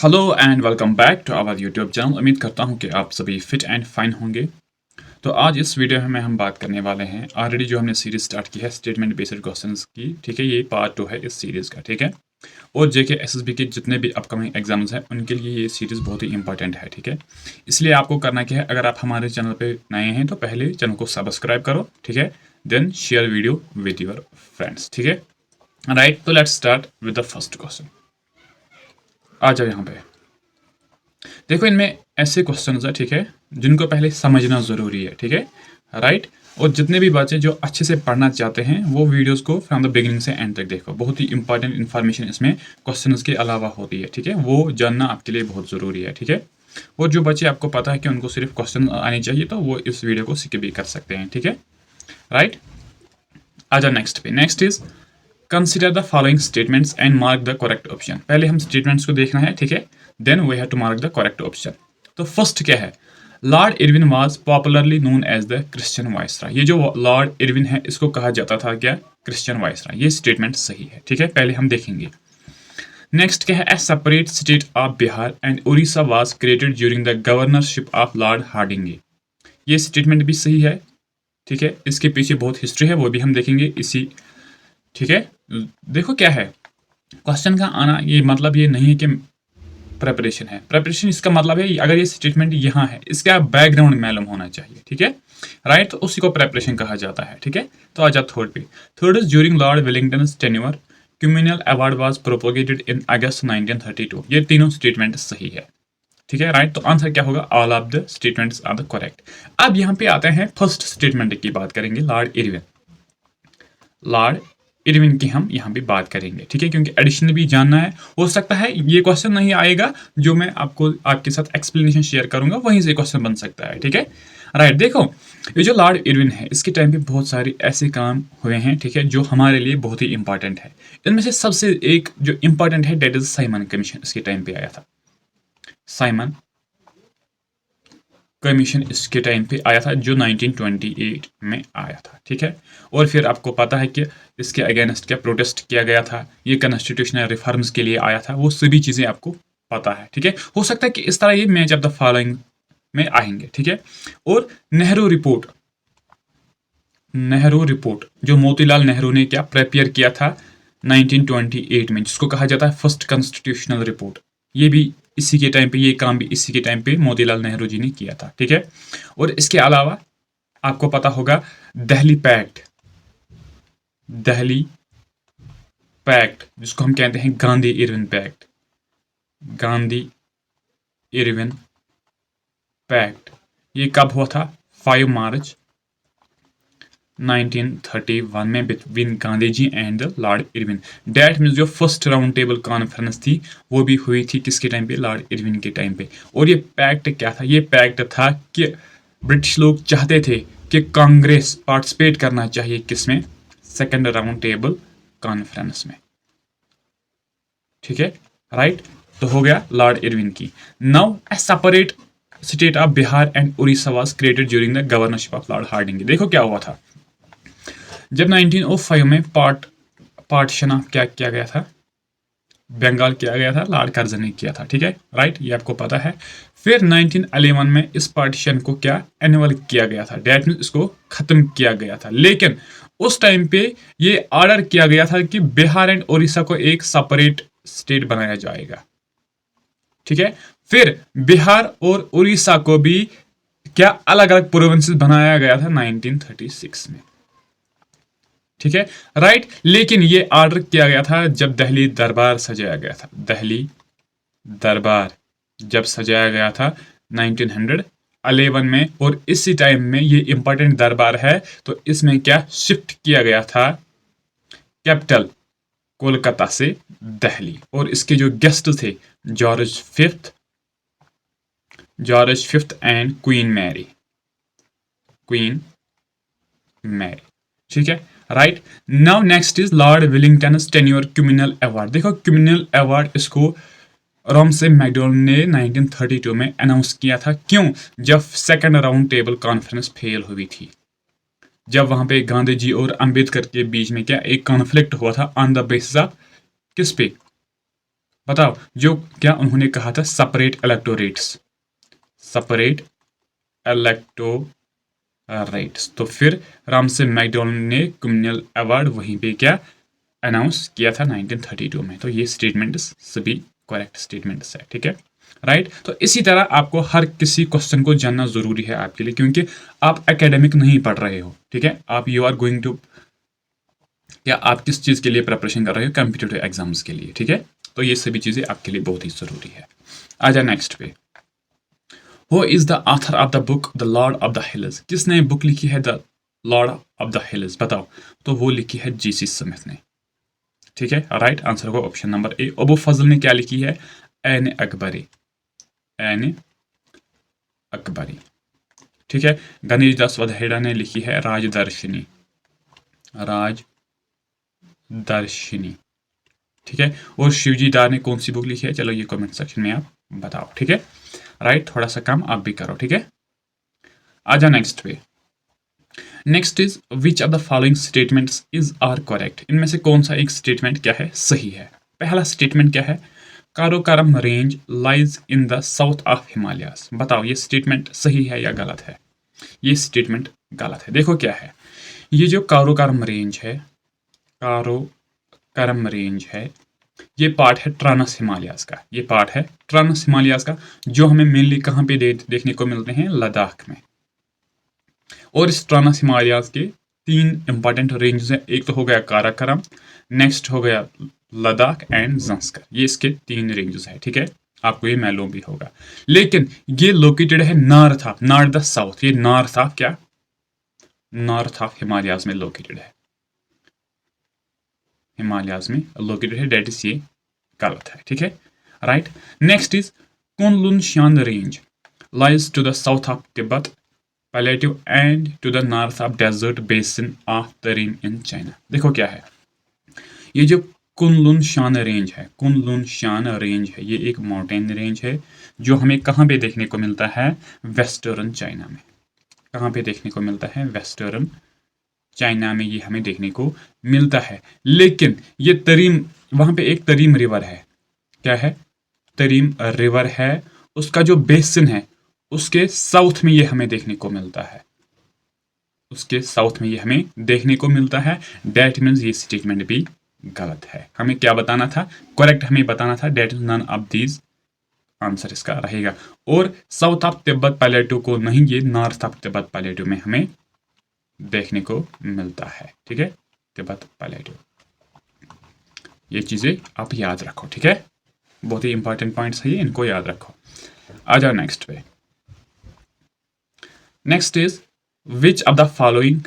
Hello and welcome back to our YouTube channel. उम्मीद करता हूं कि आप सभी फिट एंड फाइन होंगे। तो आज इस वीडियो में हम बात करने वाले हैं ऑलरेडी जो हमने सीरीज स्टार्ट की है स्टेटमेंट बेस्ड क्वेश्चंस की। ठीक है, ये पार्ट 2 है इस सीरीज़ का। ठीक है, और जेके एसएसबी के जितने भी अपकमिंग एग्जाम्स हैं उनके लिए ये सीरीज़ बहुत ही इंपॉर्टेंट है। ठीक है, इसलिए आपको करना क्या है, अगर आप हमारे चैनल पर नए हैं तो पहले चैनल को सब्सक्राइब करो। ठीक है, then share video with your friends. ठीक है, राइट। तो let's start with the first question. आ जाओ यहाँ पे। देखो, इनमें ऐसे क्वेश्चंस है, ठीक है, जिनको पहले समझना ज़रूरी है। ठीक है, राइट। और जितने भी बच्चे जो अच्छे से पढ़ना चाहते हैं वो वीडियोस को फ्रॉम द बिगिनिंग से एंड तक देखो। बहुत ही इंपॉर्टेंट इन्फॉर्मेशन इसमें क्वेश्चंस के अलावा होती है। ठीक है, वो जानना आपके लिए बहुत ज़रूरी है। ठीक है, और जो बच्चे आपको पता है कि उनको सिर्फ क्वेश्चन आने चाहिए तो वो इस वीडियो को स्किप भी कर सकते हैं। ठीक है, राइट। आ जाओ नेक्स्ट पे। Next is consider the following statements and mark the correct option. पहले हम स्टेटमेंट्स को देखना है। ठीक है, then we have to mark the correct option. तो फर्स्ट क्या है, Lord Irwin was popularly known as the Christian viceroy. ये जो लॉर्ड इरविन है इसको कहा जाता था क्या, क्रिश्चियन वाइसरॉय। ये स्टेटमेंट सही है। ठीक है, पहले हम देखेंगे। नेक्स्ट क्या है, a separate state of Bihar and Orissa was created during the governorship of Lord Hardinge. ये स्टेटमेंट भी सही है। ठीक है, इसके पीछे बहुत हिस्ट्री है, वो भी हम देखेंगे इसी। ठीक है, देखो क्या है क्वेश्चन का आना, ये मतलब ये नहीं है कि प्रेपरेशन है। प्रेपरेशन इसका मतलब है अगर ये स्टेटमेंट यहाँ है इसका बैकग्राउंड मालूम होना चाहिए। ठीक है, राइट। तो उसी को प्रेपरेशन कहा जाता है। ठीक है, तो आ जाओ थर्ड पे। Third is during Lord Wellington tenure communal award was propagated in August 1932। ये तीनों स्टेटमेंट सही है। ठीक है, राइट। तो आंसर क्या होगा, all of the statements are the correct. अब यहाँ पे आते हैं फर्स्ट स्टेटमेंट की बात करेंगे, लॉर्ड इरविन। लॉर्ड इरविन की हम यहाँ पे बात करेंगे। ठीक है, क्योंकि एडिशन भी जानना है। हो सकता है ये क्वेश्चन नहीं आएगा, जो मैं आपको आपके साथ एक्सप्लेनेशन शेयर करूंगा वहीं से क्वेश्चन बन सकता है। ठीक है, राइट। देखो, ये जो लॉर्ड इरविन है इसके टाइम पे बहुत सारे ऐसे काम हुए हैं, ठीक है, जो हमारे लिए बहुत ही इंपॉर्टेंट है। इनमें से सबसे एक जो इंपॉर्टेंट है डेट इज साइमन कमीशन। इसके टाइम पे आया था साइमन कमीशन, इसके टाइम पे आया था जो 1928 में आया था। ठीक है, और फिर आपको पता है कि इसके अगेंस्ट क्या प्रोटेस्ट किया गया था, ये कॉन्स्टिट्यूशनल रिफॉर्म्स के लिए आया था, वो सभी चीज़ें आपको पता है। ठीक है, हो सकता है कि इस तरह ये मैच ऑफ द फॉलोइंग में आएंगे। ठीक है, और नेहरू रिपोर्ट, नेहरू रिपोर्ट जो मोतीलाल नेहरू ने क्या प्रिपेयर किया था 1928 में, जिसको कहा जाता है फर्स्ट कॉन्स्टिट्यूशनल रिपोर्ट, ये भी इसी के टाइम पे, ये काम भी इसी के टाइम पे मोतीलाल नेहरू जी ने किया था। ठीक है, और इसके अलावा आपको पता होगा दिल्ली पैक्ट, दिल्ली पैक्ट जिसको हम कहते हैं Gandhi Irwin pact, Gandhi Irwin pact, ये कब हुआ था, 5 मार्च 1931 में between Gandhi ji and Lord Irwin. That means जो फर्स्ट राउंड टेबल कॉन्फ्रेंस थी वो भी हुई थी किसके टाइम पे, लॉर्ड इरविन के टाइम पे। और ये पैक्ट क्या था, ये पैक्ट था कि ब्रिटिश लोग चाहते थे कि कांग्रेस पार्टिसिपेट करना चाहिए किसमें, सेकंड राउंड टेबल कॉन्फ्रेंस में। ठीक है, राइट। तो हो गया लॉर्ड इरविन की। Now a separate state of Bihar and Orissa was created during the governorship of Lord Hardinge. देखो क्या हुआ था, जब 1905 में पार्टीशन ऑफ क्या किया गया था, बंगाल किया गया था, लॉर्ड कर्जन ने किया था। ठीक है, राइट, ये आपको पता है। फिर 1911 में इस पार्टीशन को क्या एनुअल किया गया था, डेट मीन इसको खत्म किया गया था। लेकिन उस टाइम पे ये ऑर्डर किया गया था कि बिहार एंड उड़ीसा को एक सेपरेट स्टेट बनाया जाएगा। ठीक है, फिर बिहार और उड़ीसा को भी क्या अलग अलग प्रोविंसेस बनाया गया था 1936 में। ठीक है, राइट। लेकिन ये ऑर्डर किया गया था जब दिल्ली दरबार सजाया गया था, दिल्ली दरबार जब सजाया गया था 1911 में, और इसी टाइम में ये इंपॉर्टेंट दरबार है तो इसमें क्या शिफ्ट किया गया था कैपिटल कोलकाता से दिल्ली। और इसके जो गेस्ट थे George fifth and Queen Mary, Queen Mary. ठीक है, right. Now next is Lord Willingdon tenure communal award. देखो कम्युनल अवार्ड इसको रॉमसे मैकडोनल्ड ने 1932 में अनाउंस किया था। क्यों, जब second round table conference fail हुई थी, जब वहां पे गांधी जी और अंबेडकर के बीच में क्या एक कॉन्फ्लिक्ट हुआ था ऑन द बेसिस ऑफ किस पे, बताओ, जो क्या उन्होंने कहा था, सेपरेट इलेक्टोरेट्स, सेपरेट इलेक्टोरेट्स। तो फिर रामसे मैकडोनल्ड ने कम्युनल अवार्ड वहीं पे क्या अनाउंस किया था 1932 में। तो ये स्टेटमेंट्स सभी करेक्ट स्टेटमेंट्स है, ठीक है, राइट। तो इसी तरह आपको हर किसी क्वेश्चन को जानना जरूरी है आपके लिए, क्योंकि आप एकेडमिक नहीं पढ़ रहे हो, ठीक है, आप यू आर गोइंग टू, या आप किस चीज़ के लिए प्रिपरेशन कर रहे हो, कॉम्पिटिटिव एग्जाम्स के लिए, ठीक है। तो ये सभी चीज़ें आपके लिए बहुत ही ज़रूरी है। आ जा नेक्स्ट पे। Who is the author of the book the Lord of the hills? किसने बुक लिखी है the Lord of the hills? बताओ। तो वो लिखी है जीसी स्मिथ ने, ठीक है। राइट आंसर होगा ऑप्शन नंबर ए। अबू फजल ने क्या लिखी है? एन अकबरी, एन अकबरी, ठीक है। गणेश दास वधेड़ा ने लिखी है राजदर्शिनी, राजदर्शिनी, ठीक है। और शिवजी दार ने कौन सी बुक लिखी है? चलो ये कमेंट सेक्शन में आप बताओ, ठीक है, राइट। थोड़ा सा काम आप भी करो, ठीक है। आ जा नेक्स्ट पे। Next is which of the following statements is are correct? इनमें से कौन सा एक स्टेटमेंट क्या है, सही है? पहला स्टेटमेंट क्या है? Karakoram range lies in the south of Himalayas. बताओ ये स्टेटमेंट सही है या गलत है? ये स्टेटमेंट गलत है। देखो क्या है, ये जो कारोकोरम रेंज है, कारोकोरम रेंज है, ये पार्ट है ट्रांस हिमालयाज का, ये पार्ट है ट्रांस हिमालयाज का, जो हमें मेनली कहाँ पे देखने को मिलते हैं? लद्दाख में। और इस ट्रांस हिमालयाज के तीन इंपॉर्टेंट रेंजेस हैं। एक तो हो गया काराकोरम, नेक्स्ट हो गया लद्दाख एंड जंस्कर। ये इसके तीन रेंजेस है, ठीक है, आपको ये मालूम भी होगा। लेकिन ये लोकेटेड है north of, not the south, ये नॉर्थ ऑफ क्या, नॉर्थ ऑफ हिमालयाज में लोकेटेड है, हिमालयाज में लोकेटेड है, डेट इज ये गलत है, ठीक है, right. Next is Kunlun Shan range lies to the south of Tibet plateau and to the north of desert basin of Tarim in China. देखो क्या है, ये जो कुनलुन शान रेंज है, कुनलुन शान रेंज है, ये एक माउंटेन रेंज है जो हमें कहाँ पे देखने को मिलता है? वेस्टर्न चाइना में। कहाँ पे देखने को मिलता है? वेस्टर्न चाइना में ये हमें देखने को मिलता है। लेकिन ये तरीम, वहां पे एक तरीम रिवर है, क्या है? तरीम रिवर है, उसका जो बेसिन है उसके साउथ में ये हमें देखने को मिलता है, उसके साउथ में ये हमें देखने को मिलता है। डेट मीन्स ये स्टेटमेंट भी गलत है। हमें क्या बताना था? करेक्ट हमें बताना था that is none of these, answer इसका रहेगा। और साउथ ऑफ तिब्बत पैलेटो को नहीं, ये नॉर्थ ऑफ तिब्बत पैलेटो में हमें देखने को मिलता है, ठीक है, तिब्बत पैलेटो। ये चीजें आप याद रखो, ठीक है, बहुत ही इंपॉर्टेंट पॉइंट्स है ये, इनको याद रखो। आ जाओ नेक्स्ट पे। Next is which of the following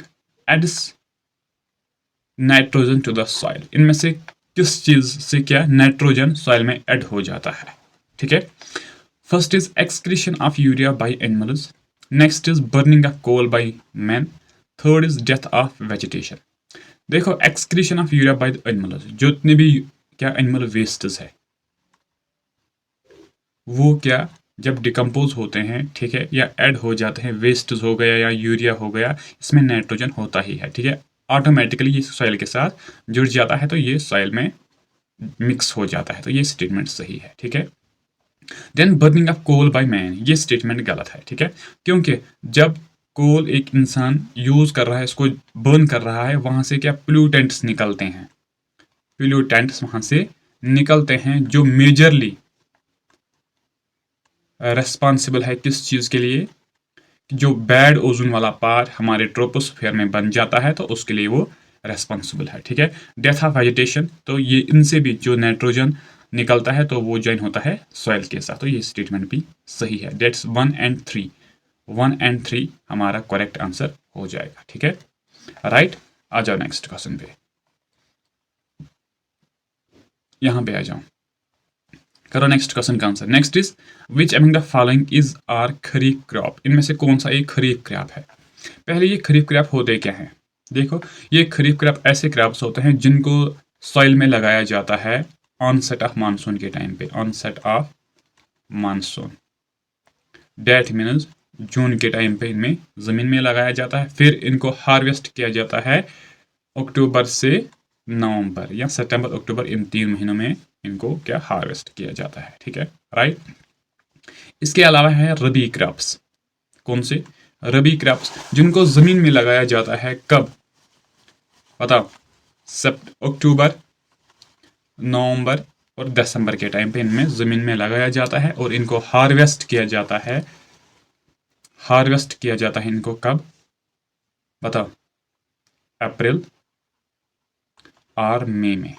adds nitrogen to the soil? इनमें से किस चीज से क्या नाइट्रोजन सॉइल में ऐड हो जाता है, ठीक है। First is excretion of urea by animals, next is burning of coal by man, third is death of vegetation. देखो excretion of urea by animals, जितने भी क्या एनिमल वेस्ट्स है वो क्या जब डिकम्पोज होते हैं, ठीक है, या ऐड हो जाते हैं, वेस्ट हो गया या यूरिया हो गया, इसमें नाइट्रोजन होता ही है, ठीक है, ऑटोमेटिकली ये सॉइल के साथ जुड़ जाता है, तो ये सॉइल में मिक्स हो जाता है, तो ये स्टेटमेंट सही है, ठीक है। Then burning of coal by man, ये स्टेटमेंट गलत है, ठीक है, क्योंकि जब कोल एक इंसान यूज कर रहा है, इसको बर्न कर रहा है, वहां से क्या प्लूटेंट्स निकलते हैं, प्लूटेंट्स वहां से निकलते हैं जो मेजरली रेस्पॉन्सिबल है किस चीज़ के लिए? जो बैड ओजोन वाला पार्ट हमारे ट्रोपोस्फेयर में बन जाता है, तो उसके लिए वो रेस्पॉन्सिबल है, ठीक है। डेथ ऑफ वेजिटेशन, तो ये इनसे भी जो नाइट्रोजन निकलता है तो वो ज्वाइन होता है सॉइल के साथ, तो ये स्टेटमेंट भी सही है। डेट्स 1 एंड 3, 1 एंड 3 हमारा करेक्ट आंसर हो जाएगा, ठीक है, राइट। आ जाओ नेक्स्ट क्वेश्चन पे, यहां पे आ जाओ, करो नेक्स्ट क्वेश्चन का answer. Next is which among the following is are kharif crop? इनमें से कौन सा एक खरीफ क्रॉप है? पहले ये खरीफ क्रॉप होते क्या हैं? देखो ये खरीफ क्रॉप ऐसे क्रॉप्स होते हैं जिनको सॉइल में लगाया जाता है ऑनसेट ऑफ मानसून के टाइम पे, onset of monsoon, that means June के टाइम पे इनमें ज़मीन में लगाया जाता है, फिर इनको हार्वेस्ट किया जाता है अक्टूबर से नवंबर या सितंबर अक्टूबर, इन 3 महीनों में इनको क्या हार्वेस्ट किया जाता है, ठीक है, राइट। इसके अलावा है रबी क्रॉप्स। कौन से रबी क्रॉप्स? जिनको जमीन में लगाया जाता है कब बताओ? अक्टूबर, नवंबर और दिसंबर के टाइम पे इनमें जमीन में लगाया जाता है और इनको हार्वेस्ट किया जाता है। हार्वेस्ट किया जाता है इनको कब बताओ? अप्रैल और मई में,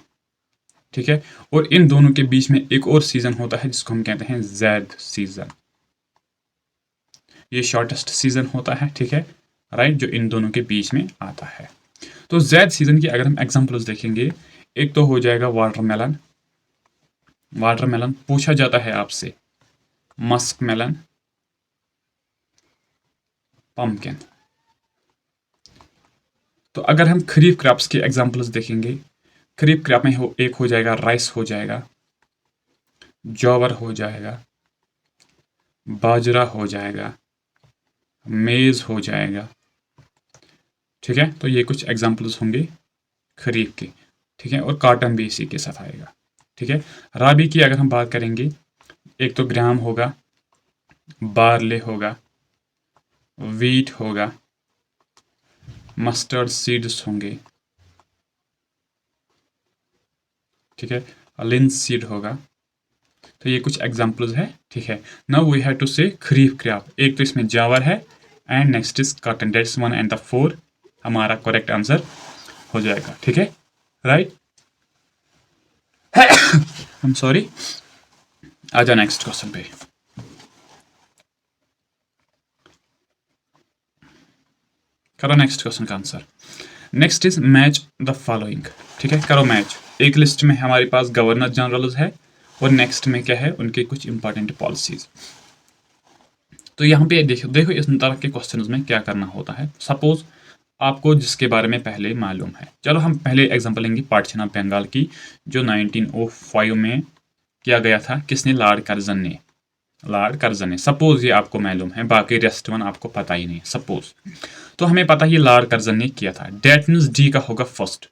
ठीक है। और इन दोनों के बीच में एक और सीजन होता है जिसको हम कहते हैं जैद सीजन। ये शॉर्टेस्ट सीजन होता है, ठीक है, राइट, जो इन दोनों के बीच में आता है। तो जैद सीजन की अगर हम एग्जांपल्स देखेंगे, एक तो हो जाएगा वाटरमेलन। वाटरमेलन पूछा जाता है आपसे, मस्क मेलन, पम्पकिन। तो अगर हम खरीफ क्रॉप्स के एग्जांपल्स देखेंगे, खरीफ क्रॉप में एक हो जाएगा राइस, हो जाएगा जौवर, हो जाएगा बाजरा, हो जाएगा मेज, हो जाएगा, ठीक है। तो ये कुछ एग्जांपल्स होंगे खरीफ के, ठीक है, और कॉटन भी इसी के साथ आएगा, ठीक है। राबी की अगर हम बात करेंगे, एक तो ग्राम होगा, बार्ले होगा, वीट होगा, मस्टर्ड सीड्स होंगे, ठीक है, लिंस सीड होगा। तो ये कुछ एग्जांपल्स है, ठीक है। नाउ वी हैव टू से खरीफ क्रॉप। एक तो इसमें जावर है and next is cotton. That's 1 and 4 हमारा करेक्ट आंसर हो जाएगा, ठीक है, राइट। I am sorry. आ जाओ नेक्स्ट क्वेश्चन पे। करो नेक्स्ट क्वेश्चन का answer. Next is match the following, ठीक है, करो मैच। एक लिस्ट में हमारे पास गवर्नर जनरल्स है और नेक्स्ट में क्या है, उनके कुछ इंपॉर्टेंट पॉलिसीज। तो यहाँ पे देखो इस तरह के क्वेश्चंस में क्या करना होता है। सपोज आपको जिसके बारे में पहले मालूम है, चलो हम पहले एग्जांपल लेंगे पार्टीशन ऑफ बंगाल की, जो 1905 में किया गया था। किसने? लॉर्ड कर्जन ने। लॉर्ड कर्जन ने, सपोज ये आपको मालूम है, बाकी रेस्ट वन आपको पता ही नहीं, सपोज। तो हमें पता है ये लॉर्ड कर्जन ने किया था। डेट मीन्स डी का होगा फर्स्ट,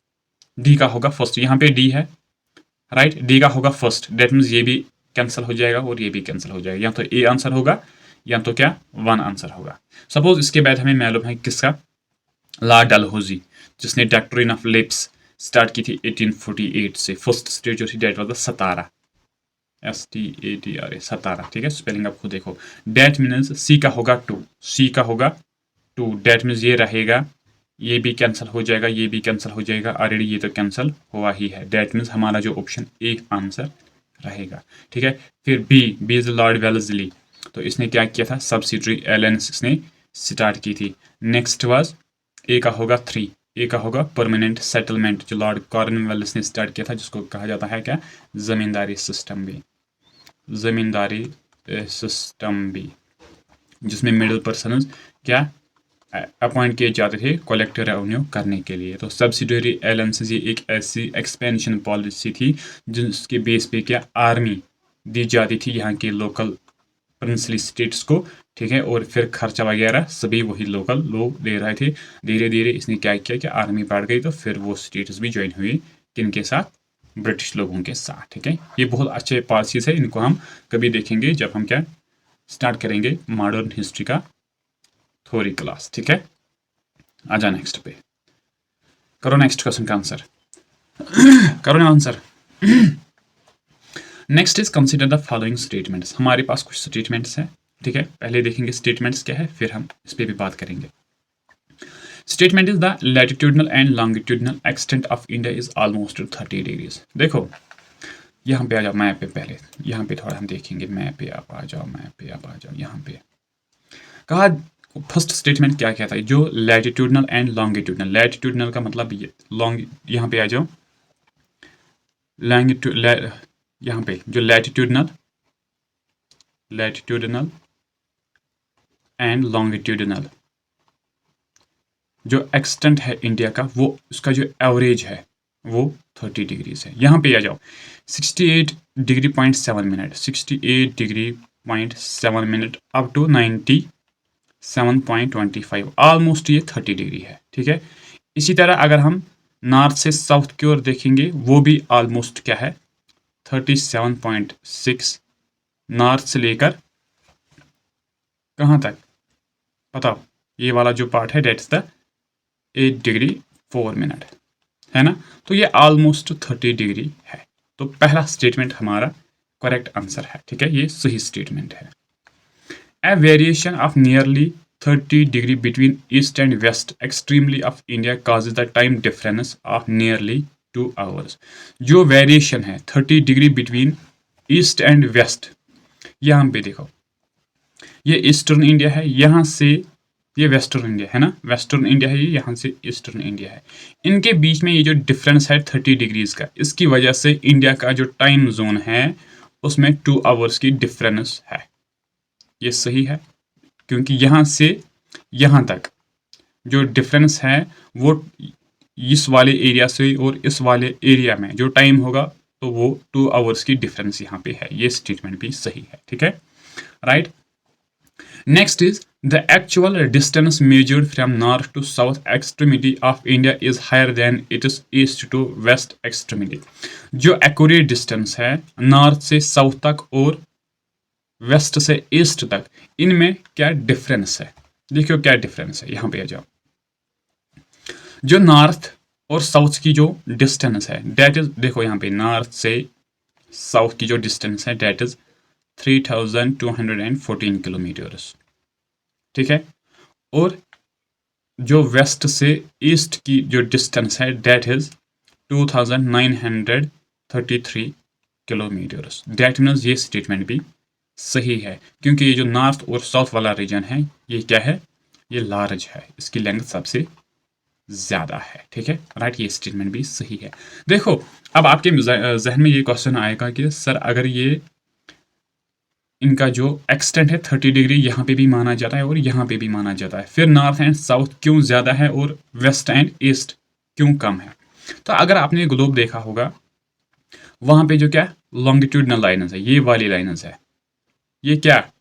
डी का होगा फर्स्ट, यहाँ पे डी है, राइट, डी का होगा फर्स्ट। डेट मीन्स ये भी कैंसिल हो जाएगा और ये भी कैंसिल हो जाएगा, या तो ए आंसर होगा या तो क्या 1 आंसर होगा। सपोज इसके बाद हमें मालूम है किसका, लॉर्ड डलहौजी, जिसने डॉक्ट्रिन ऑफ लिप्स स्टार्ट की थी 1848 से। फर्स्ट स्टेट जो थी डेट वाज सतारा, STATRA, सतारा, ठीक है। स्पेलिंग आप खुद देखो। डेट मीन्स सी का होगा 2, सी का होगा 2। डेट मीन्स ये रहेगा, ये भी कैंसिल हो जाएगा, ये भी कैंसिल हो जाएगा, ऑलरेडी ये तो कैंसिल हुआ ही है। डेट मीन्स हमारा जो ऑप्शन ए आंसर रहेगा, ठीक है। फिर बी इज लॉर्ड वेल्लेस्ली। तो इसने क्या किया था, सब्सिडरी एलायंस इसने स्टार्ट की थी। नेक्स्ट वाज ए का होगा 3, ए का होगा परमानेंट सेटलमेंट, जो लॉर्ड कॉर्नवालिस ने स्टार्ट किया था, जिसको कहा जाता है क्या, जमींदारी सिस्टम भी, जमींदारी सिस्टम भी, जिसमें मिडिल पर्सन क्या अपॉइंट किए जाते थे कलेक्टर रेवेन्यू करने के लिए। तो सब्सिडरी एलायंसेस ये एक ऐसी एक्सपेंशन पॉलिसी थी जिसके बेस पे क्या आर्मी दी जाती थी यहाँ के लोकल प्रिंसली स्टेट्स को, ठीक है। और फिर खर्चा वगैरह सभी वही लोकल लोग दे रहे थे। धीरे धीरे इसने क्या किया कि आर्मी बढ़ गई, तो फिर वो स्टेट्स भी ज्वाइन हुई किनके साथ, ब्रिटिश लोगों के साथ, ठीक है। ये बहुत अच्छे पॉलिसीज है, इनको हम कभी देखेंगे जब हम क्या स्टार्ट करेंगे मॉडर्न हिस्ट्री का थ्योरी क्लास, ठीक है। आ जा नेक्स्ट पे, करो नेक्स्ट क्वेश्चन का आंसर, करो ना answer. Next is consider the following statements. हमारे पास कुछ स्टेटमेंट्स हैं, ठीक है। पहले देखेंगे स्टेटमेंट्स क्या है, फिर हम इस पर भी बात करेंगे। Statement is the latitudinal and longitudinal extent of India is almost 30 degrees. देखो यहाँ पे आ जाओ मैप पे, पहले यहाँ पे थोड़ा हम देखेंगे, मैप पे आप आ जाओ, मैप पे आप आ जाओ। यहाँ पे कहा फर्स्ट स्टेटमेंट क्या कहता है, जो लैटिट्यूडनल एंड लॉन्गिट्यूडनल, लैटिट्यूडनल का मतलब ये लॉन्ग, यहाँ पे आ जाओ, लॉन्गिट्यूड, यहाँ पे जो लैटिट्यूडनल एंड लॉन्गिट्यूडनल जो एक्सटेंट है इंडिया का, वो उसका जो एवरेज है वो 30 डिग्रीज है। यहाँ पे आ जाओ 68 degree 0.7 minute, 68 degree 0.7 minute up to 97.25, almost ये 30 डिग्री है, ठीक है। इसी तरह अगर हम नॉर्थ से साउथ की ओर देखेंगे, वो भी ऑलमोस्ट क्या है 37.6 नॉर्थ से लेकर कहाँ तक बताओ, ये वाला जो पार्ट है डेट्स द 8 डिग्री 4 मिनट, है ना। तो ये ऑलमोस्ट 30 डिग्री है। तो पहला स्टेटमेंट हमारा करेक्ट आंसर है, ठीक है, ये सही स्टेटमेंट है। A variation of nearly 30 degree between east and west extremely of India causes the time difference of nearly 2 hours. जो वेरिएशन है 30 degree between east and west, यहाँ पे देखो ये ईस्टर्न इंडिया है, यहाँ से ये वेस्टर्न इंडिया है ना, वेस्टर्न इंडिया है ये, यहाँ से ईस्टर्न इंडिया है। इनके बीच में ये जो डिफरेंस है 30 डिग्रीज का, इसकी वजह से इंडिया का जो टाइम जोन है उसमें 2 आवर्स की डिफरेंस है। ये सही है क्योंकि यहाँ से यहाँ तक जो डिफरेंस है वो इस वाले एरिया से और इस वाले एरिया में जो टाइम होगा तो वो 2 आवर्स की डिफरेंस यहाँ पे है। ये स्टेटमेंट भी सही है, ठीक है, right. Next is the actual distance measured from north to south extremity of India is higher than its east to west extremity। जो accurate distance है नॉर्थ से साउथ तक और वेस्ट से ईस्ट तक, इनमें क्या डिफरेंस है, देखियो क्या डिफरेंस है। यहाँ पे आ जाओ, जो नॉर्थ और साउथ की जो डिस्टेंस है डेट इज, देखो यहाँ पे नॉर्थ से साउथ की जो डिस्टेंस है डेट इज 3214 किलोमीटर्स, ठीक है। और जो वेस्ट से ईस्ट की जो डिस्टेंस है that is 2933 kilometres. That means ये स्टेटमेंट भी सही है क्योंकि ये जो नॉर्थ और साउथ वाला रीजन है ये क्या है, ये लार्ज है, इसकी लेंथ सबसे ज़्यादा है, ठीक है, राइट। ये स्टेटमेंट भी सही है। देखो अब आपके जहन में ये क्वेश्चन आएगा कि सर अगर ये इनका जो एक्सटेंट है 30 डिग्री यहाँ पे भी माना जाता है और यहाँ पे भी माना जाता है, फिर नॉर्थ एंड साउथ क्यों ज़्यादा है और वेस्ट एंड ईस्ट क्यों कम है। तो अगर आपने ग्लोब देखा होगा वहाँ पे जो क्या लॉन्गिट्यूडनल लाइन्स है, ये वाली लाइन्स है, ये क्या,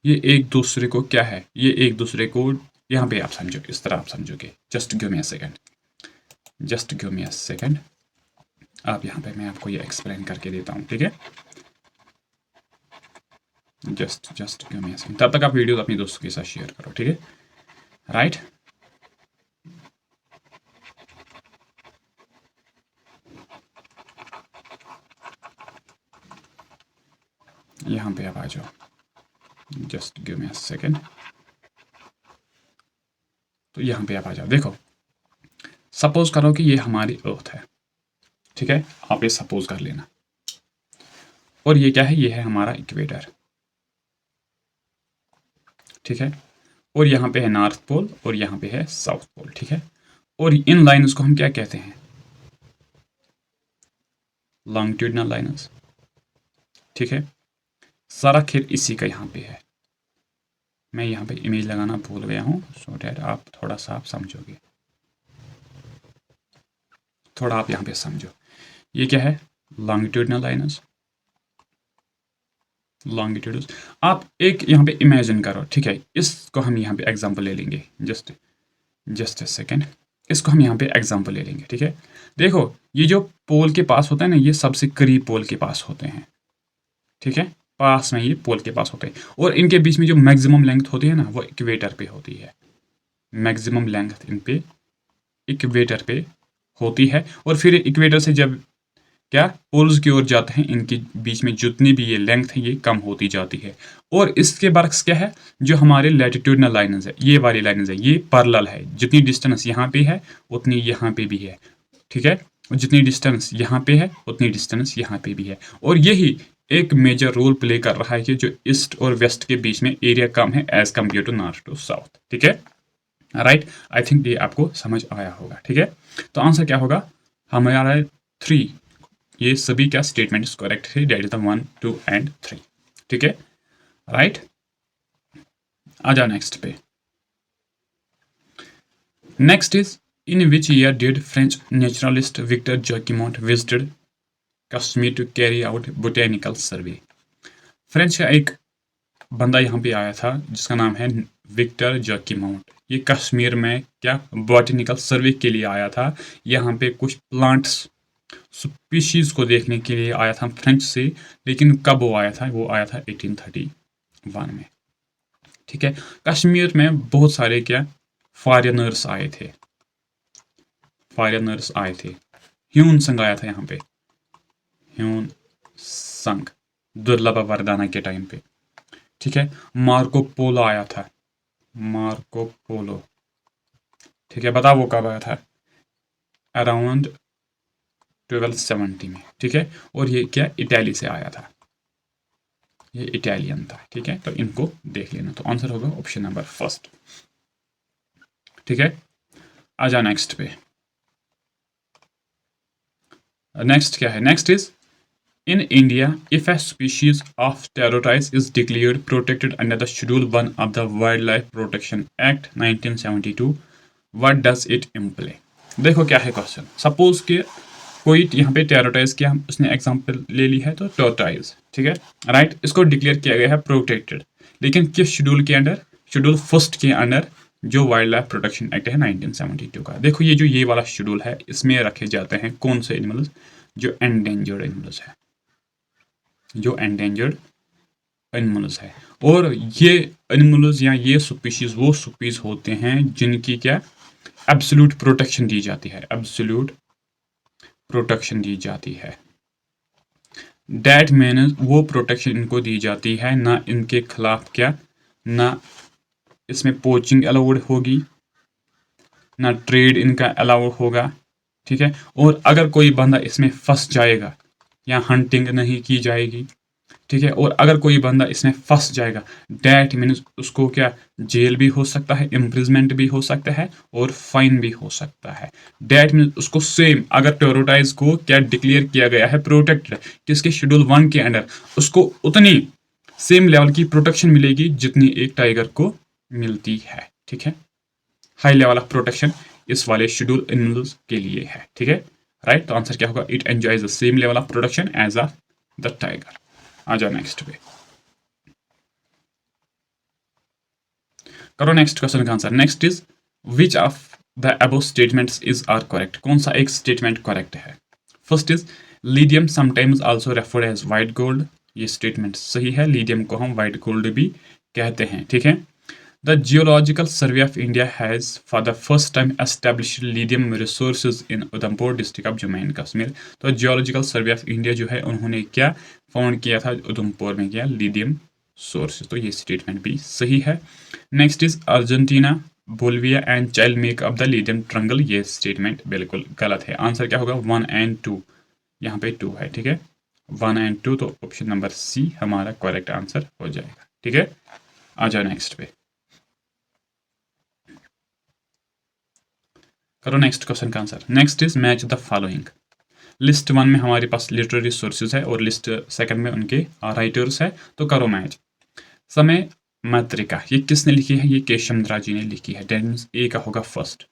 ये एक दूसरे को क्या है, ये एक दूसरे को यहाँ पे आप समझो, इस तरह आप समझोगे। Just give me a second, just give me a second, आप यहाँ पे मैं आपको ये एक्सप्लेन करके देता हूँ, ठीक है। Just give me a second, तब तक आप वीडियो अपने दोस्तों के साथ शेयर करो, ठीक है, राइट। यहाँ पे आप आ जाओ, just give me a second. तो यहाँ पे आप आ जाओ, देखो सपोज करो कि ये हमारी अर्थ है, ठीक है, आप ये सपोज कर लेना, और ये क्या है, ये है हमारा इक्वेटर, ठीक है, और यहाँ पे है नॉर्थ पोल और यहाँ पे है साउथ पोल, ठीक है। और इन लाइन्स को हम क्या कहते हैं, लॉन्गिट्यूडनल लाइन्स, ठीक है। सारा खेल इसी का यहाँ पे है। मैं यहाँ पे इमेज लगाना भूल गया हूँ, सो डैट आप थोड़ा सा आप समझोगे, थोड़ा आप यहाँ पे समझो। ये क्या है, लॉन्गिट्यूडनल लाइन्स, लॉन्गिट्यूड्स। आप एक यहाँ पे इमेजिन करो, ठीक है, इसको हम यहाँ पे एग्जांपल ले लेंगे, जस्ट अ सेकेंड, इसको हम यहाँ पे एग्जांपल ले लेंगे, ठीक है। देखो ये जो पोल के पास होता है ना, ये सबसे करीब पोल के पास होते हैं, ठीक है, पास में ये पोल के पास होते हैं, और इनके बीच में जो मैक्सिमम लेंथ होती है ना वो इक्वेटर पे होती है, मैक्सिमम लेंथ इन पे इक्वेटर पे होती है। और फिर इक्वेटर से जब क्या पोल्स की ओर जाते हैं, इनके बीच में जितनी भी ये लेंथ है ये कम होती जाती है। और इसके बरक्स क्या है, जो हमारे लैटिट्यूडनल लाइन्स है, ये वाली लाइन्स है, ये पैरेलल है, जितनी डिस्टेंस यहाँ पे है उतनी यहाँ पे भी है, ठीक है, जितनी डिस्टेंस यहाँ पे है उतनी डिस्टेंस यहाँ पे भी है। और यही एक मेजर रोल प्ले कर रहा है कि जो ईस्ट और वेस्ट के बीच में एरिया कम है as compare to north to south, ठीक है, राइट। आई थिंक ये आपको समझ आया होगा, ठीक है। तो आंसर क्या होगा हमारा 3, ये सभी क्या स्टेटमेंट्स करेक्ट है, डेट इज द 1, 2 एंड 3, ठीक है, राइट। आ जाओ नेक्स्ट पे। Next is in which year did French naturalist Victor Jacquemont visited Kashmir to carry out botanical survey. French का एक बंदा यहाँ पे आया था जिसका नाम है विक्टर जॉक्यूमोंट। ये कश्मीर में क्या बोटेनिकल सर्वे के लिए आया था। यहाँ पे कुछ प्लांट्स स्पीशीज को देखने के लिए आया था फ्रेंच से, लेकिन कब वो आया था? वो आया था 1831 में। ठीक है, कश्मीर में बहुत सारे क्या फॉरेनर्स आए थे, फॉरेनर्स आए थे। ह्यून संग आया था यहाँ पे, ह्यून संग दुर्लभ वरदाना के टाइम पे। ठीक है, मार्को पोलो आया था, मार्को पोलो। ठीक है, बताओ वो कब आया था? अराउंड 1270 में। ठीक है, और ये क्या इटाली से आया था, ये इटालियन था। ठीक है, तो इनको देख लेना। तो आंसर होगा ऑप्शन नंबर फर्स्ट। ठीक है, आ जाओ नेक्स्ट पे। नेक्स्ट क्या है? Next is in India if a species of tortoise is declared protected under the schedule 1 of the wild life protection act 1972, what does it imply? देखो क्या है क्वेश्चन। सपोज कि कोई यहाँ पे टेरोटाइज किया, हम उसने एग्जांपल ले ली है, तो टोरटाइज। ठीक है, राइट, इसको डिक्लेयर किया गया है प्रोटेक्टेड, लेकिन किस शेड्यूल के अंडर? शेड्यूल फर्स्ट के अंडर, जो वाइल्ड लाइफ प्रोटेक्शन एक्ट है 1972 का। देखो ये जो ये वाला शेड्यूल है, इसमें रखे जाते हैं कौन से एनिमल्स? जो एंडेंजर्ड एनिमल्स है, जो एंडेंजर्ड एनिमल्स है। और ये एनिमल्स या ये स्पीशीज वो स्पीशीज होते हैं जिनकी क्या एब्सोल्यूट प्रोटेक्शन दी जाती है, एब्सोल्यूट प्रोटेक्शन दी जाती है। डैट मीन्स वो प्रोटेक्शन इनको दी जाती है, ना इनके खिलाफ क्या, ना इसमें पोचिंग अलाउड होगी, ना ट्रेड इनका अलाउड होगा। ठीक है, और अगर कोई बंदा इसमें फंस जाएगा या हंटिंग नहीं की जाएगी। ठीक है, और अगर कोई बंदा इसमें फंस जाएगा, डैट मीन्स उसको क्या जेल भी हो सकता है, इम्प्रिजमेंट भी हो सकता है, और फाइन भी हो सकता है। डैट मीन्स उसको सेम, अगर टेरोटाइज को क्या डिक्लेयर किया गया है प्रोटेक्टेड किसके शेड्यूल 1 के अंडर, उसको उतनी सेम लेवल की प्रोटेक्शन मिलेगी जितनी एक टाइगर को मिलती है। ठीक है, हाई लेवल ऑफ प्रोटेक्शन इस वाले शेड्यूल एनिमल्स के लिए है। ठीक है, राइट, तो आंसर क्या होगा? It enjoys the same level of protection as a the tiger. आ जाओ नेक्स्ट पे, करो नेक्स्ट क्वेश्चन का answer. Next is which of the above statements is are correct? कौन सा एक स्टेटमेंट करेक्ट है? First is lithium sometimes also referred as white gold. ये स्टेटमेंट सही है, लीडियम को हम व्हाइट गोल्ड भी कहते हैं। ठीक है, the geological survey of India has for the first time established lithium resources in Udhampur district of Jammu and Kashmir. तो जियोलॉजिकल सर्वे ऑफ इंडिया जो है, उन्होंने क्या फाउंड किया था उधमपुर में, क्या लीडियम सोर्सेज। तो ये स्टेटमेंट भी सही है। Next is Argentina, Bolivia and Chile make up the lithium triangle. ये स्टेटमेंट बिल्कुल गलत है। आंसर क्या होगा? 1 एंड 2, यहाँ पे 2 है। ठीक है, 1 एंड 2, तो ऑप्शन नंबर सी हमारा करेक्ट आंसर हो जाएगा। ठीक है, आ जाओ नेक्स्ट पे, करो नेक्स्ट क्वेश्चन का answer. Next is match the following. List 1 में हमारे पास लिटरेरी सोर्सेज है और लिस्ट 2 में उनके राइटर्स है। तो करो मैच। समय मात्रिका ये किसने लिखी है? ये केशवचंद्रा जी ने लिखी है। डेट मीन्स ए का होगा फर्स्ट,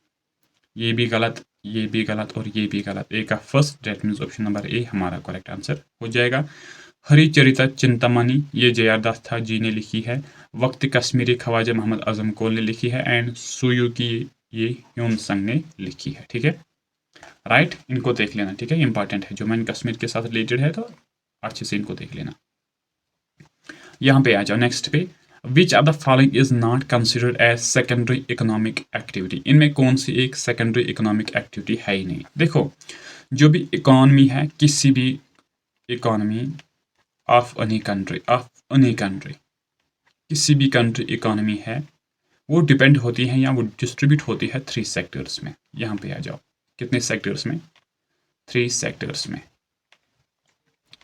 ये भी गलत, ये भी गलत और ये भी गलत। ए का first, that means option number A हमारा करेक्ट आंसर हो जाएगा। हरिचरिता चिंतामणि ये जे.आर. दास था जी ने लिखी है। वक्त कश्मीरी ख्वाजा मोहम्मद आजम कोल ने लिखी है। एंड सुयु की ये ह्यून संग ने लिखी है। ठीक है, राइट, इनको देख लेना। ठीक है, इंपॉर्टेंट है, जम्मू एंड कश्मीर के साथ रिलेटेड है, तो अच्छे से इनको देख लेना। यहाँ पे आ जाओ नेक्स्ट पे। Which of the following is not considered as secondary economic activity? इनमें कौन सी एक सेकेंडरी इकोनॉमिक एक्टिविटी है ही नहीं। देखो, जो भी इकोनॉमी है, किसी भी इकोनॉमी ऑफ एनी कंट्री, किसी भी कंट्री इकोनॉमी है, वो डिपेंड होती है या वो डिस्ट्रीब्यूट होती है 3 सेक्टर्स में। यहाँ पे आ जाओ, कितने सेक्टर्स में? 3 सेक्टर्स में,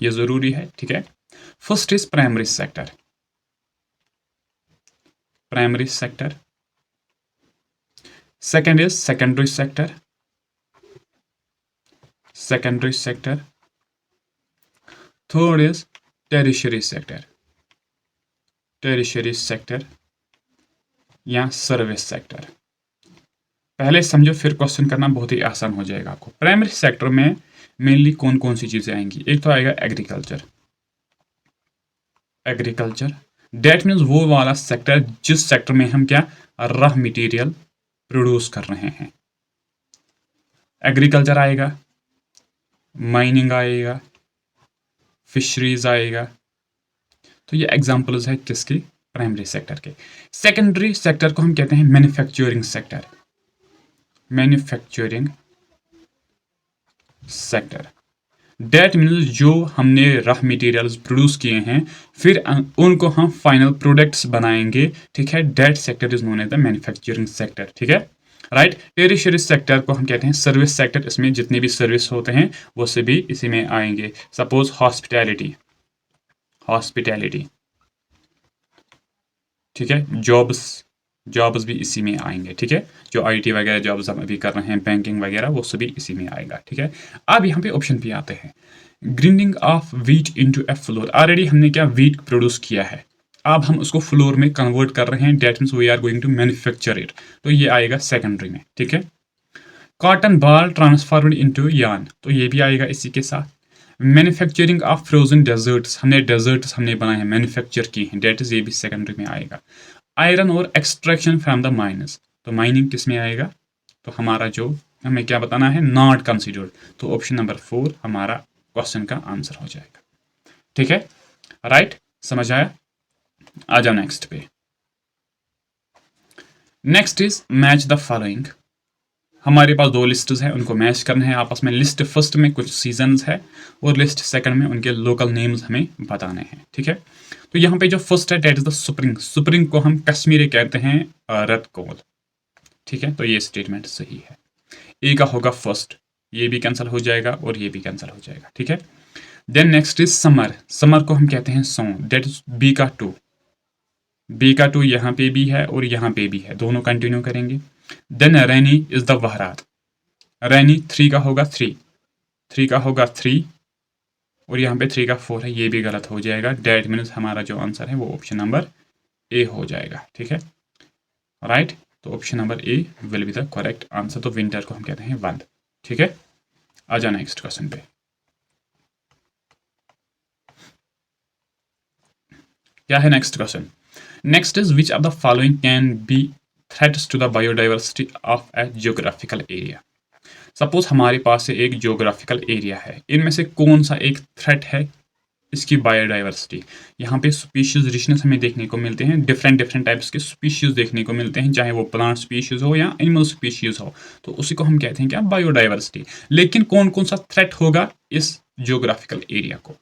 ये जरूरी है। ठीक है, first is primary sector, primary sector. Second is secondary sector, secondary sector. Third is tertiary sector, tertiary sector या सर्विस सेक्टर। पहले समझो फिर क्वेश्चन करना बहुत ही आसान हो जाएगा आपको। प्राइमरी सेक्टर में मेनली कौन कौन सी चीजें आएंगी? एक तो आएगा एग्रीकल्चर, एग्रीकल्चर डेट मीन्स वो वाला सेक्टर जिस सेक्टर में हम क्या रॉ मटेरियल प्रोड्यूस कर रहे हैं, एग्रीकल्चर आएगा। माइनिंग आएगा, फिशरीज आएगा। तो ये एग्जांपल्स है किसकी? प्राइमरी सेक्टर के। सेकेंडरी सेक्टर को हम कहते हैं manufacturing sector. Manufacturing sector date means जो हमने रॉ मटेरियल्स प्रोड्यूस किए हैं फिर उनको हम फाइनल प्रोडक्ट्स बनाएंगे, ठीक है। That sector is known as the manufacturing sector, ठीक है, राइट। टेरिशरी सेक्टर को हम कहते हैं सर्विस सेक्टर। इसमें जितने भी सर्विस होते हैं वो सभी इसी में आएंगे। सपोज हॉस्पिटैलिटी, हॉस्पिटैलिटी, ठीक है। जॉब्स भी इसी में आएंगे, ठीक है। जो आईटी वगैरह जॉब्स हम अभी कर रहे हैं, बैंकिंग वगैरह, वो सभी इसी में आएगा, ठीक है। अब यहाँ पे ऑप्शन पे आते हैं। Grinding of wheat into A floor. Already हमने क्या व्हीट प्रोड्यूस किया है, अब हम उसको फ्लोर में कन्वर्ट कर रहे हैं। That means we are going to manufacture it, तो ये आएगा सेकेंडरी में, ठीक है। Cotton ball transformed into yarn, तो ये भी आएगा इसी के साथ। मैन्युफैक्चरिंग ऑफ फ्रोजन डेजर्ट्स, हमने डेजर्ट्स हमने बनाए हैं, मैन्युफैक्चर की हैं, डेट इज ये भी सेकेंडरी में आएगा। आयरन और एक्सट्रैक्शन फ्रॉम द माइनस, तो माइनिंग किस में आएगा? तो हमारा जो हमें क्या बताना है, नॉट कंसिडर्ड, तो ऑप्शन नंबर 4 हमारा क्वेश्चन का आंसर हो जाएगा, ठीक है, राइट। समझ आया? आ जाओ नेक्स्ट पे। Next is match the following. हमारे पास 2 लिस्ट्स हैं, उनको मैच करना है आपस में। लिस्ट फर्स्ट में कुछ सीजन्स है और लिस्ट सेकंड में उनके लोकल नेम्स हमें बताने हैं, ठीक है। तो यहाँ पे जो फर्स्ट है that is the spring. Spring को हम कश्मीरी कहते हैं रतकोल, ठीक है। तो ये स्टेटमेंट सही है। ए का होगा फर्स्ट, ये भी कैंसिल हो जाएगा और ये भी कैंसिल हो जाएगा, ठीक है। Then next is summer. Summer को हम कहते हैं सॉ, डेट इज बी का 2। बी का 2 यहाँ पे भी है और यहाँ पे भी है, दोनों कंटिन्यू करेंगे। देन रैनी इज द वहरात। रैनी 3 का होगा 3, 3 का होगा 3 और यहाँ पे 3 का 4 है, ये भी गलत हो जाएगा। डेट मीन्स हमारा जो आंसर है वो ऑप्शन नंबर ए हो जाएगा, ठीक है, राइट। तो option number A will be the correct answer. तो विंटर को हम कहते हैं बंद, ठीक है। आ जाओ नेक्स्ट क्वेश्चन पे। क्या है next question? Next is which of the following can be threats to the biodiversity of a geographical area. Suppose हमारे पास एक जियोग्राफिकल एरिया है, इनमें से कौन सा एक थ्रेट है इसकी बायोडाइवर्सिटी? यहाँ पे स्पीशीज रिचनेस हमें देखने को मिलते हैं, डिफरेंट टाइप्स के स्पीशीज देखने को मिलते हैं, चाहे वो प्लांट स्पीशीज हो या एनिमल स्पीशीज हो, तो उसी को हम कहते हैं क्या? बायोडाइवर्सिटी। लेकिन कौन कौन सा थ्रेट होगा इस जियोग्राफिकल एरिया को?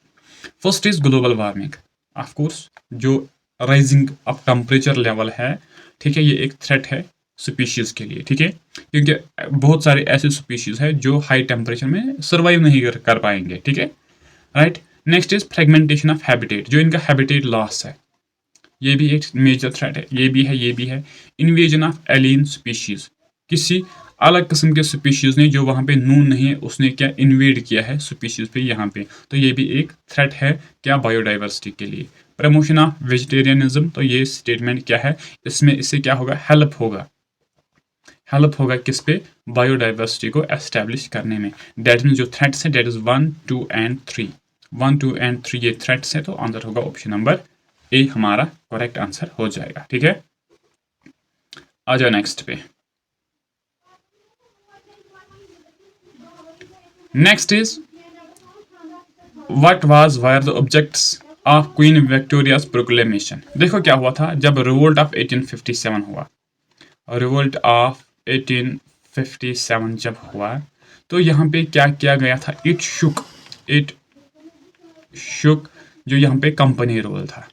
First is global warming, of course जो राइजिंग ऑफ टेम्परेचर लेवल है, ठीक है, ये एक थ्रेट है स्पीशीज के लिए, ठीक है, क्योंकि बहुत सारे ऐसे स्पीशीज है जो हाई टेम्परेचर में सर्वाइव नहीं कर पाएंगे, ठीक है, right. Next is fragmentation of habitat, जो इनका हैबिटेट लॉस है, ये भी एक मेजर थ्रेट है, ये भी है, ये भी है। इन्वेजन ऑफ एलियन स्पीशीज, किसी अलग किस्म के स्पीशीज ने जो वहाँ पे नून नहीं है उसने क्या इन्वेड किया है स्पीशीज पे यहाँ पे, तो ये भी एक थ्रेट है क्या? बायोडाइवर्सिटी के लिए। प्रमोशन ऑफ वेजिटेरियनिज्म, तो ये स्टेटमेंट क्या है? इसमें इससे क्या होगा? हेल्प होगा किस पे? बायोडाइवर्सिटी को एस्टेब्लिश करने में। डेट मीन जो थ्रेट्स है डेट इज 1, 2 एंड 3, 1, 2 एंड 3 ये थ्रेट्स है, तो आंसर होगा ऑप्शन नंबर ए हमारा करेक्ट आंसर हो जाएगा, ठीक है। आ जाओ नेक्स्ट पे। Next is what was wire the objects of queen Victoria's proclamation. देखो क्या हुआ था जब रिवोल्ट ऑफ 1857 हुआ, रिवोल्ट ऑफ 1857 जब हुआ तो यहाँ पे क्या किया गया था? इट शुक, जो यहाँ पे कंपनी रोल था।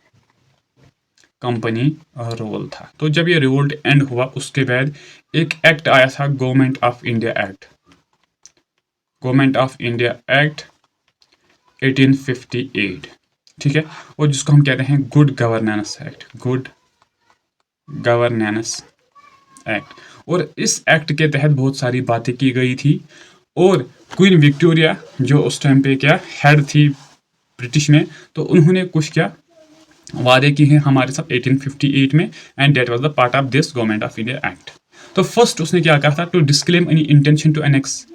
तो जब ये रिवोल्ट एंड हुआ उसके बाद एक एक्ट आया था, गवर्नमेंट ऑफ इंडिया एक्ट 1858, ठीक है, और जिसको हम कहते हैं गुड गवर्नेंस एक्ट। और इस एक्ट के तहत बहुत सारी बातें की गई थी और क्वीन विक्टोरिया जो उस टाइम पे क्या हेड थी ब्रिटिश में, तो उन्होंने कुछ क्या वादे किए हैं हमारे साथ 1858 में, and that was the part of this Government of India Act. तो फर्स्ट उसने क्या कहा था? To disclaim any intention to annex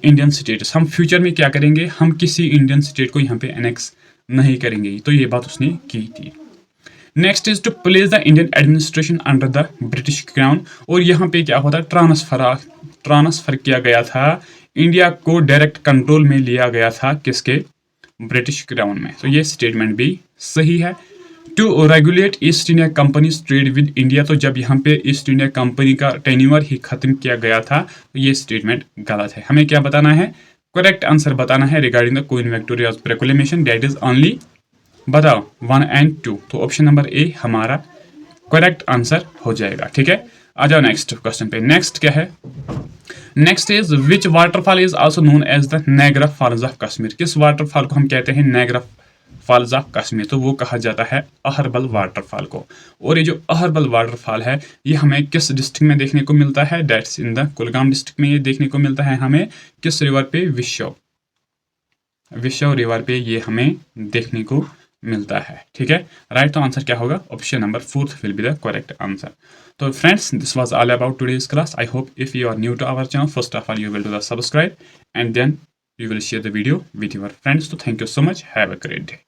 Indian states, हम फ्यूचर में क्या करेंगे? हम किसी इंडियन स्टेट को यहाँ पे एनेक्स नहीं करेंगे, तो ये बात उसने की थी। Next is to place the Indian administration under the British crown, और यहाँ पे क्या होता है? ट्रांसफर किया गया था इंडिया को डायरेक्ट कंट्रोल में लिया गया था किसके? ब्रिटिश क्राउन में। तो ये स्टेटमेंट भी सही है। To regulate East India companies trade with India, तो जब यहाँ पे ईस्ट इंडिया कंपनी का टेन्योर ही खत्म किया गया था, तो ये स्टेटमेंट गलत है। हमें क्या बताना है? करेक्ट आंसर बताना है regarding the queen Victoria's proclamation, that is only बताओ 1 और 2। तो ऑप्शन नंबर ए हमारा करेक्ट आंसर हो जाएगा। ठीक है, आ जाओ नेक्स्ट क्वेश्चन पे। नेक्स्ट क्या है? Next is which waterfall is also known as the Niagara Falls of Kashmir. किस वाटरफॉल को हम कहते हैं नायग्रा फॉल्स ऑफ कश्मीर? तो वो कहा जाता है अहरबल वाटरफॉल को। और ये जो अहरबल वाटरफॉल है ये हमें किस डिस्ट्रिक्ट में देखने को मिलता है? That's in the Kulgam district में ये देखने को मिलता है हमें। किस रिवर पे? विश्व रिवर पे ये हमें देखने को मिलता है। ठीक है, राइट। तो आंसर क्या होगा? Option number 4 will be the correct answer. तो friends, this was all about today's class. I hope if you are new to our channel, first of all you will do the subscribe and then you will share the video with your friends. So thank you so much. Have a great day.